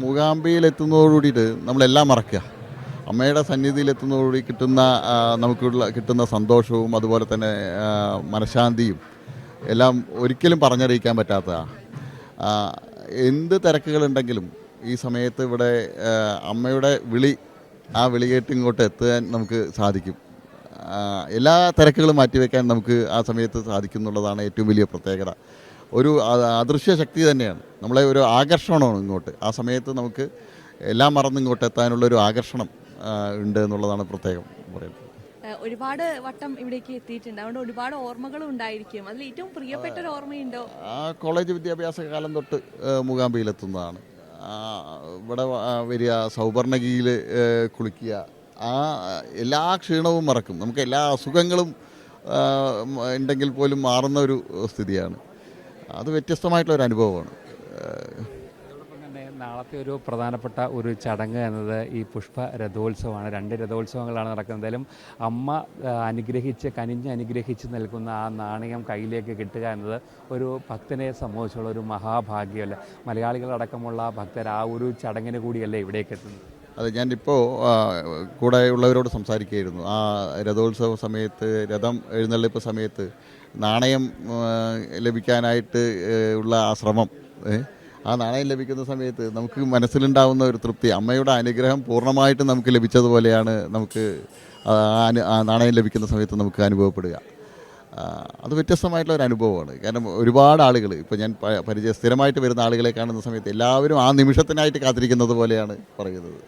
മൂകാംബിയിലെത്തുന്നതോടുകൂടിയിട്ട് നമ്മളെല്ലാം മറക്കുക. അമ്മയുടെ സന്നിധിയിലെത്തുന്നതോടുകൂടി കിട്ടുന്ന സന്തോഷവും അതുപോലെ തന്നെ മനഃശാന്തിയും എല്ലാം ഒരിക്കലും പറഞ്ഞറിയിക്കാൻ പറ്റാത്തതാണ്. എന്ത് തിരക്കുകളുണ്ടെങ്കിലും ഈ സമയത്ത് ഇവിടെ അമ്മയുടെ ആ വിളി കേട്ട് ഇങ്ങോട്ട് എത്താൻ നമുക്ക് സാധിക്കും. എല്ലാ തിരക്കുകളും മാറ്റിവെക്കാൻ നമുക്ക് ആ സമയത്ത് സാധിക്കും എന്നുള്ളതാണ് ഏറ്റവും വലിയ പ്രത്യേകത. ഒരു അദൃശ്യ ശക്തി തന്നെയാണ്, നമ്മളെ ഒരു ആകർഷണമാണ് ഇങ്ങോട്ട്. ആ സമയത്ത് നമുക്ക് എല്ലാം മറന്ന് ഇങ്ങോട്ട് എത്താനുള്ളൊരു ആകർഷണം ഉണ്ട് എന്നുള്ളതാണ് പ്രത്യേകം പറയുന്നത്. ഒരുപാട് വട്ടം ഇവിടേക്ക് എത്തിയിട്ടുണ്ട്, അതുകൊണ്ട് ഒരുപാട് ഓർമ്മകളും ഉണ്ടായിരിക്കും. അതിൽ ഏറ്റവും പ്രിയപ്പെട്ട ഒരു ഓർമ്മയുണ്ടോ? കോളേജ് വിദ്യാഭ്യാസ കാലം തൊട്ട് മൂകാംബിയിലെത്തുന്നതാണ്. ഇവിടെ വരിക, സൗവർണഗിയിൽ കുളിക്കുക, എല്ലാ ക്ഷീണവും മറക്കും. നമുക്ക് എല്ലാ അസുഖങ്ങളും ഉണ്ടെങ്കിൽ പോലും മാറുന്ന ഒരു സ്ഥിതിയാണ്. അത് വ്യത്യസ്തമായിട്ടുള്ളൊരു അനുഭവമാണ്. നാളത്തെ ഒരു പ്രധാനപ്പെട്ട ഒരു ചടങ്ങ് എന്നത് ഈ പുഷ്പ രഥോത്സവമാണ്. 2 രഥോത്സവങ്ങളാണ് നടക്കുന്നത്. എന്തായാലും അമ്മ കനിഞ്ഞ് അനുഗ്രഹിച്ച് നിൽക്കുന്ന ആ നാണയം കയ്യിലേക്ക് കിട്ടുക എന്നത് ഒരു ഭക്തനെ സംബന്ധിച്ചുള്ള ഒരു മഹാഭാഗ്യമല്ല. മലയാളികളടക്കമുള്ള ഭക്തർ ആ ഒരു ചടങ്ങിന് കൂടിയല്ലേ ഇവിടേക്ക് എത്തുന്നത്. അത് ഞാനിപ്പോൾ കൂടെ ഉള്ളവരോട് സംസാരിക്കുകയായിരുന്നു. ആ രഥോത്സവ സമയത്ത്, രഥം എഴുന്നള്ളിപ്പ് സമയത്ത് നാണയം ലഭിക്കാനായിട്ട് ഉള്ള ആ ശ്രമം, ആ നാണയം ലഭിക്കുന്ന സമയത്ത് നമുക്ക് മനസ്സിലുണ്ടാവുന്ന ഒരു തൃപ്തി, അമ്മയുടെ അനുഗ്രഹം പൂർണ്ണമായിട്ടും നമുക്ക് ലഭിച്ചതുപോലെയാണ് നമുക്ക് ആ നാണയം ലഭിക്കുന്ന സമയത്ത് നമുക്ക് അനുഭവപ്പെടുക. അത് വ്യത്യസ്തമായിട്ടുള്ള ഒരു അനുഭവമാണ്. കാരണം ഒരുപാട് ആളുകൾ, ഇപ്പോൾ ഞാൻ സ്ഥിരമായിട്ട് വരുന്ന ആളുകളെ കാണുന്ന സമയത്ത് എല്ലാവരും ആ നിമിഷത്തിനായിട്ട് കാത്തിരിക്കുന്നത് പോലെയാണ് പറയുന്നത്.